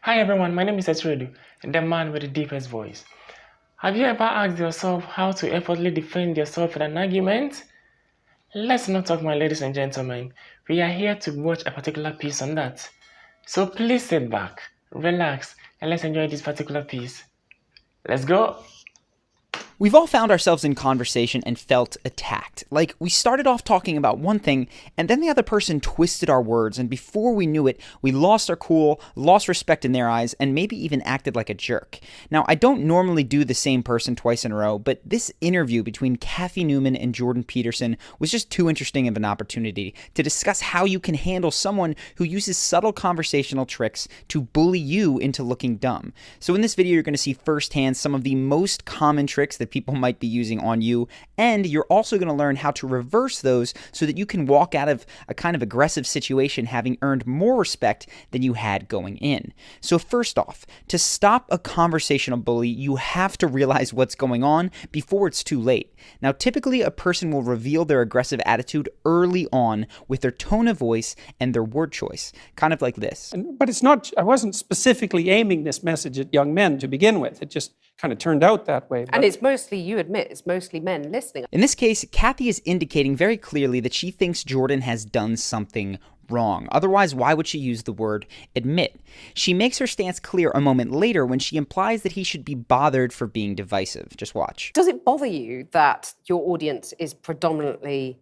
Hi everyone, my name is Esredu, the man with the deepest voice. Have you ever asked yourself how to effortlessly defend yourself in an argument? Let's not talk, my ladies and gentlemen. We are here to watch a particular piece on that. So please sit back, relax, and let's enjoy this particular piece. Let's go! We've all found ourselves in conversation and felt attacked. Like, we started off talking about one thing, and then the other person twisted our words, and before we knew it, we lost our cool, lost respect in their eyes, and maybe even acted like a jerk. Now, I don't normally do the same person twice in a row, but this interview between Cathy Newman and Jordan Peterson was just too interesting of an opportunity to discuss how you can handle someone who uses subtle conversational tricks to bully you into looking dumb. So in this video, you're going to see firsthand some of the most common tricks that people might be using on you, and you're also going to learn how to reverse those so that you can walk out of a kind of aggressive situation having earned more respect than you had going in. So first off, to stop a conversational bully, you have to realize what's going on before it's too late. Now, typically a person will reveal their aggressive attitude early on with their tone of voice and their word choice, kind of like this. But it's not, I wasn't specifically aiming this message at young men to begin with. It just kind of turned out that way. And it's mostly, you admit, it's mostly men listening. In this case, Cathy is indicating very clearly that she thinks Jordan has done something wrong. Otherwise, why would she use the word admit? She makes her stance clear a moment later when she implies that he should be bothered for being divisive. Just watch. Does it bother you that your audience is predominantly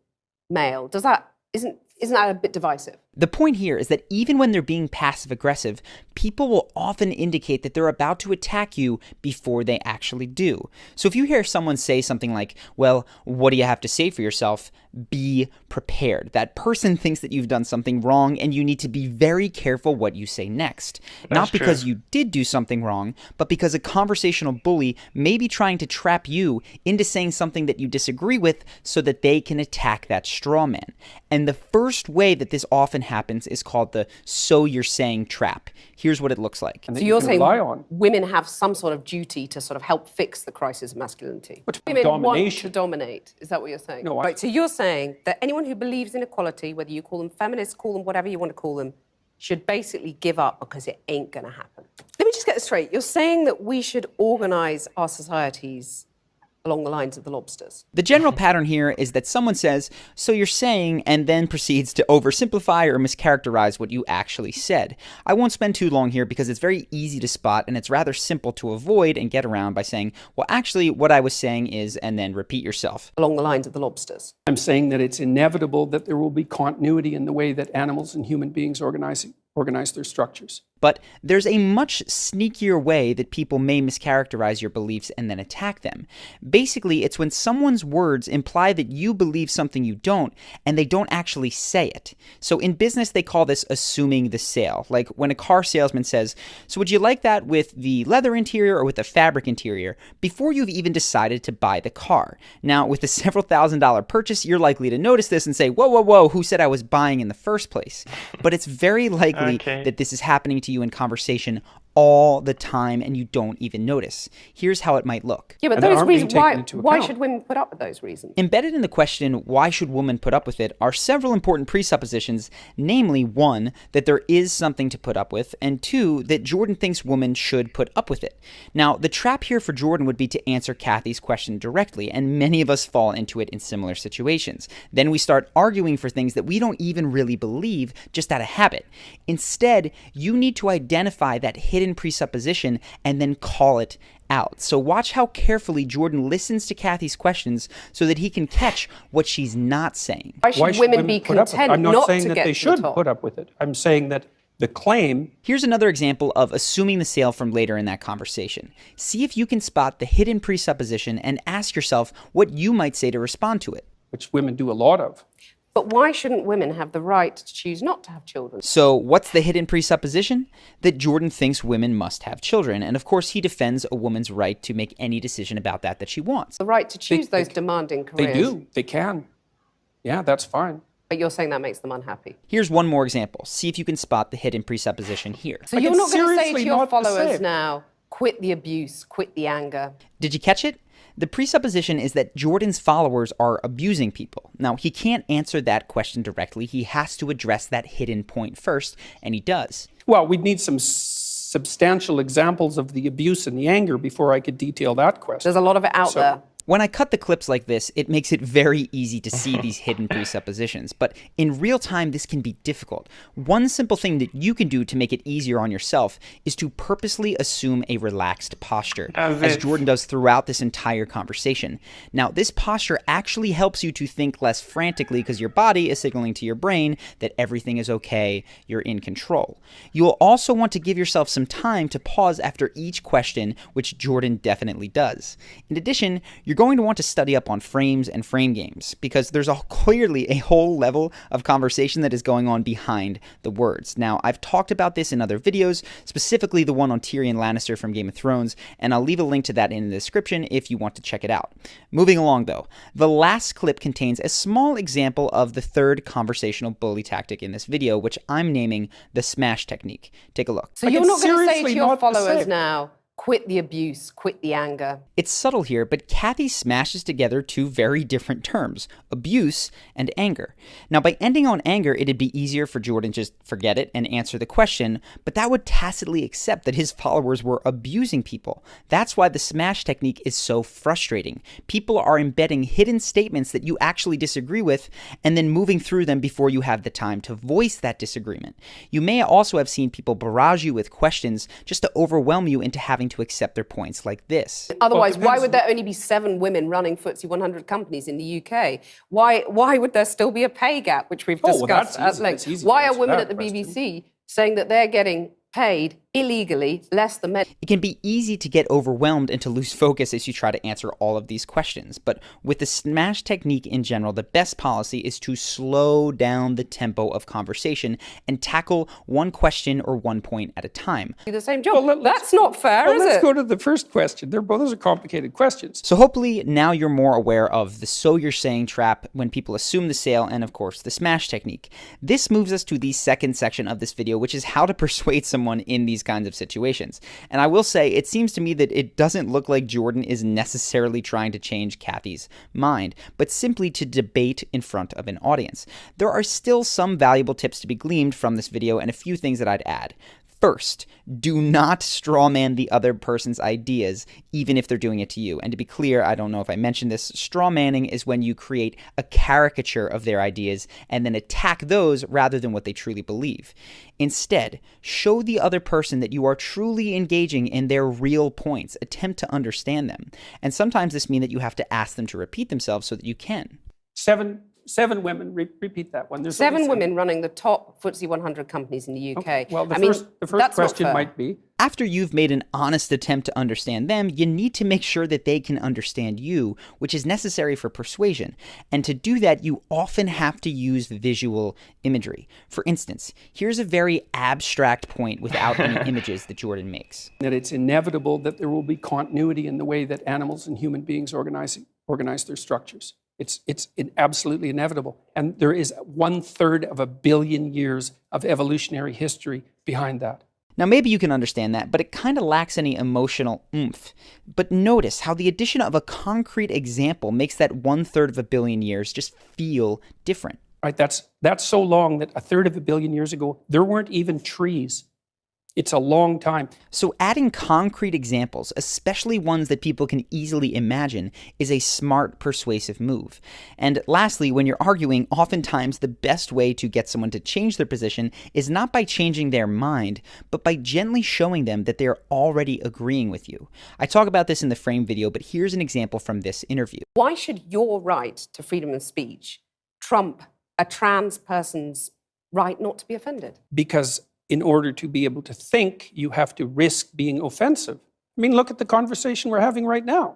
male? Isn't that a bit divisive? The point here is that even when they're being passive-aggressive, people will often indicate that they're about to attack you before they actually do. So if you hear someone say something like, well, what do you have to say for yourself? Be prepared. That person thinks that you've done something wrong and you need to be very careful what you say next. Not because you did do something wrong, but because a conversational bully may be trying to trap you into saying something that you disagree with so that they can attack that straw man. And the first way that this often happens is called the "so you're saying" trap. Here's what it looks like. So you're saying women have some sort of duty to sort of help fix the crisis of masculinity? Women want to dominate. Is that what you're saying? No, right, so you're saying that anyone who believes in equality, whether you call them feminists, call them whatever you want to call them, should basically give up because it ain't going to happen. Let me just get this straight. You're saying that we should organise our societies along the lines of the lobsters. The general pattern here is that someone says, so you're saying, and then proceeds to oversimplify or mischaracterize what you actually said. I won't spend too long here because it's very easy to spot and it's rather simple to avoid and get around by saying, well, actually what I was saying is, and then repeat yourself. Along the lines of the lobsters. I'm saying that it's inevitable that there will be continuity in the way that animals and human beings organize their structures. But there's a much sneakier way that people may mischaracterize your beliefs and then attack them. Basically, it's when someone's words imply that you believe something you don't, and they don't actually say it. So in business, they call this assuming the sale. Like when a car salesman says, so would you like that with the leather interior or with the fabric interior? Before you've even decided to buy the car. Now, with a several $1,000s purchase, you're likely to notice this and say, whoa, whoa, whoa, who said I was buying in the first place? But it's very likely that this is happening to you in conversation all the time and you don't even notice. Here's how it might look. Yeah, but those reasons, why should women put up with those reasons? Embedded in the question, why should women put up with it, are several important presuppositions, namely, one, that there is something to put up with, and two, that Jordan thinks women should put up with it. Now, the trap here for Jordan would be to answer Cathy's question directly, and many of us fall into it in similar situations. Then we start arguing for things that we don't even really believe, just out of habit. Instead, you need to identify that hidden presupposition and then call it out. So watch how carefully Jordan listens to Cathy's questions so that he can catch what she's not saying. Why should women be content I'm not not saying to that get they to the should top? put up with it. I'm saying that the claim... Here's another example of assuming the sale from later in that conversation. See if you can spot the hidden presupposition and ask yourself what you might say to respond to it. Which women do a lot of. But why shouldn't women have the right to choose not to have children? So what's the hidden presupposition? That Jordan thinks women must have children. And of course, he defends a woman's right to make any decision about that she wants. The right to choose those demanding careers. They do. They can. Yeah, that's fine. But you're saying that makes them unhappy. Here's one more example. See if you can spot the hidden presupposition here. So you're not going to say to your followers now, quit the abuse, quit the anger. Did you catch it? The presupposition is that Jordan's followers are abusing people. Now, he can't answer that question directly. He has to address that hidden point first, and he does. Well, we'd need some substantial examples of the abuse and the anger before I could detail that question. There's a lot of it out there. When I cut the clips like this, it makes it very easy to see these hidden presuppositions, but in real time, this can be difficult. One simple thing that you can do to make it easier on yourself is to purposely assume a relaxed posture, as Jordan does throughout this entire conversation. Now, this posture actually helps you to think less frantically because your body is signaling to your brain that everything is okay, you're in control. You'll also want to give yourself some time to pause after each question, which Jordan definitely does. In addition, you're going to want to study up on frames and frame games because there's clearly a whole level of conversation that is going on behind the words. Now, I've talked about this in other videos, specifically the one on Tyrion Lannister from Game of Thrones, and I'll leave a link to that in the description if you want to check it out. Moving along though, the last clip contains a small example of the third conversational bully tactic in this video, which I'm naming the smash technique. Take a look. So you're not going to say to your followers now, quit the abuse, quit the anger. It's subtle here, but Cathy smashes together two very different terms, abuse and anger. Now, by ending on anger, it'd be easier for Jordan to just forget it and answer the question, but that would tacitly accept that his followers were abusing people. That's why the smash technique is so frustrating. People are embedding hidden statements that you actually disagree with and then moving through them before you have the time to voice that disagreement. You may also have seen people barrage you with questions just to overwhelm you into having to accept their points like this. Otherwise, why would there only be 7 women running FTSE 100 companies in the UK? Why would there still be a pay gap, which we've discussed at length? Why are women at the BBC saying that they're getting paid illegally less than men? It can be easy to get overwhelmed and to lose focus as you try to answer all of these questions. But with the smash technique in general, the best policy is to slow down the tempo of conversation and tackle one question or one point at a time. Do the same job. Well, that's not fair, is it? Let's go to the first question. Those are complicated questions. So hopefully now you're more aware of the "so you're saying" trap when people assume the sale and, of course, the smash technique. This moves us to the second section of this video, which is how to persuade someone in these kinds of situations. And I will say, it seems to me that it doesn't look like Jordan is necessarily trying to change Cathy's mind, but simply to debate in front of an audience. There are still some valuable tips to be gleaned from this video and a few things that I'd add. First, do not strawman the other person's ideas, even if they're doing it to you. And to be clear, I don't know if I mentioned this, strawmanning is when you create a caricature of their ideas and then attack those rather than what they truly believe. Instead, show the other person that you are truly engaging in their real points. Attempt to understand them. And sometimes this means that you have to ask them to repeat themselves so that you can. Seven women, repeat that one. There's 7 women running the top FTSE 100 companies in the UK. Okay. Well, the first question might be... After you've made an honest attempt to understand them, you need to make sure that they can understand you, which is necessary for persuasion. And to do that, you often have to use visual imagery. For instance, here's a very abstract point without any images that Jordan makes. That it's inevitable that there will be continuity in the way that animals and human beings organize their structures. It's absolutely inevitable. And there is 1/3 of a billion years of evolutionary history behind that. Now, maybe you can understand that, but it kind of lacks any emotional oomph. But notice how the addition of a concrete example makes that 1/3 of a billion years just feel different. Right, that's so long that 1/3 of a billion years ago, there weren't even trees. It's a long time. So adding concrete examples, especially ones that people can easily imagine, is a smart, persuasive move. And lastly, when you're arguing, oftentimes the best way to get someone to change their position is not by changing their mind, but by gently showing them that they're already agreeing with you. I talk about this in the frame video, but here's an example from this interview. Why should your right to freedom of speech trump a trans person's right not to be offended? Because in order to be able to think, you have to risk being offensive. I mean, look at the conversation we're having right now.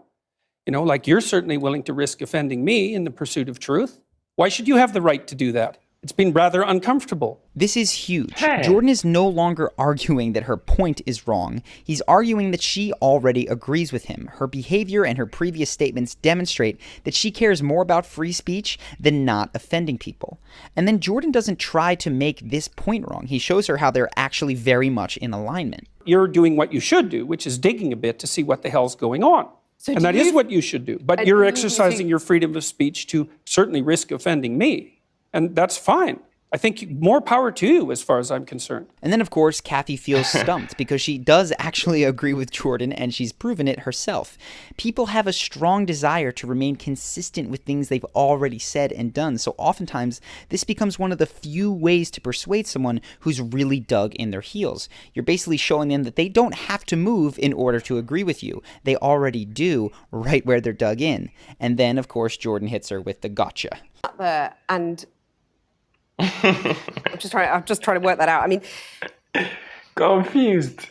You know, like you're certainly willing to risk offending me in the pursuit of truth. Why should you have the right to do that? It's been rather uncomfortable. This is huge. Jordan is no longer arguing that her point is wrong. He's arguing that she already agrees with him. Her behavior and her previous statements demonstrate that she cares more about free speech than not offending people. And then Jordan doesn't try to make this point wrong. He shows her how they're actually very much in alignment. You're doing what you should do, which is digging a bit to see what the hell's going on. And that is what you should do. But you're exercising your freedom of speech to certainly risk offending me. And that's fine. I think more power to you as far as I'm concerned. And then, of course, Cathy feels stumped because she does actually agree with Jordan, and she's proven it herself. People have a strong desire to remain consistent with things they've already said and done, so oftentimes this becomes one of the few ways to persuade someone who's really dug in their heels. You're basically showing them that they don't have to move in order to agree with you. They already do right where they're dug in. And then, of course, Jordan hits her with the gotcha. And I'm just trying to work that out. I mean, Confused.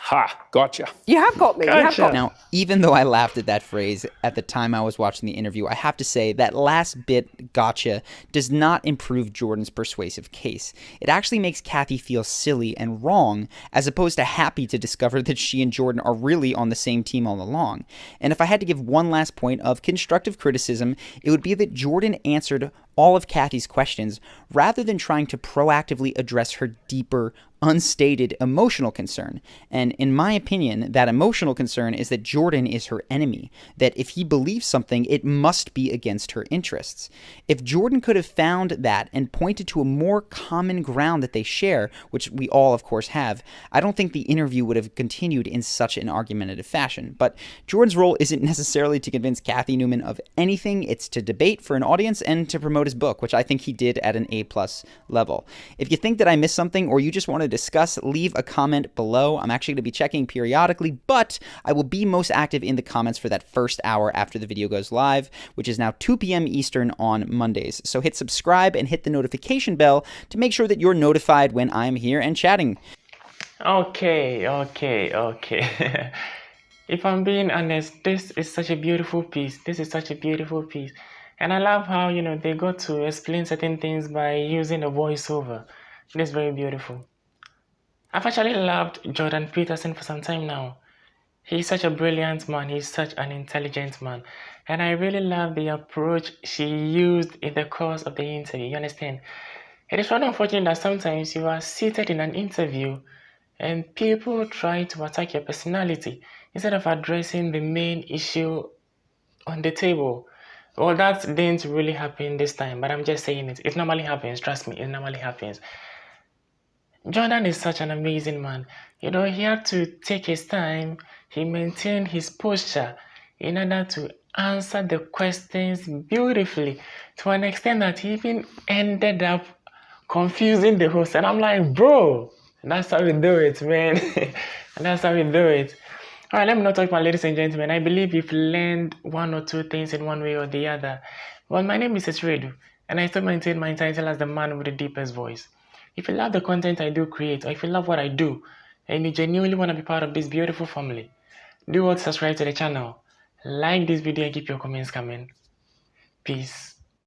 Ha, gotcha. you have got me. You have got me. Now, even though I laughed at that phrase at the time I was watching the interview, I have to say that last bit, gotcha, does not improve Jordan's persuasive case. It actually makes Cathy feel silly and wrong, as opposed to happy to discover that she and Jordan are really on the same team all along. And if I had to give one last point of constructive criticism, it would be that Jordan answered all of Cathy's questions rather than trying to proactively address her deeper, unstated emotional concern. And in my opinion, that emotional concern is that Jordan is her enemy, that if he believes something, it must be against her interests. If Jordan could have found that and pointed to a more common ground that they share, which we all of course have, I don't think the interview would have continued in such an argumentative fashion. But Jordan's role isn't necessarily to convince Cathy Newman of anything, it's to debate for an audience and to promote his book, which I think he did at an A+ level. If you think that I missed something or you just want to discuss, leave a comment below. I'm actually going to be checking periodically, but I will be most active in the comments for that first hour after the video goes live, which is now 2 p.m. Eastern on Mondays. So hit subscribe and hit the notification bell to make sure that you're notified when I'm here and chatting. Okay. If I'm being honest, this is such a beautiful piece. And I love how, they got to explain certain things by using a voiceover. It is very beautiful. I've actually loved Jordan Peterson for some time now. He's such a brilliant man. He's such an intelligent man. And I really love the approach she used in the course of the interview. You understand? It is rather unfortunate that sometimes you are seated in an interview and people try to attack your personality instead of addressing the main issue on the table. Well, that didn't really happen this time, but I'm just saying it. It normally happens. Trust me, it normally happens. Jordan is such an amazing man. He had to take his time. He maintained his posture in order to answer the questions beautifully, to an extent that he even ended up confusing the host. And I'm like, bro, that's how we do it, man. That's how we do it. All right, let me not talk about, ladies and gentlemen. I believe you've learned one or two things in one way or the other. Well, my name is Esredu, and I still maintain my title as the man with the deepest voice. If you love the content I do create, or if you love what I do, and you genuinely want to be part of this beautiful family, do what? Subscribe to the channel, like this video, and keep your comments coming. Peace.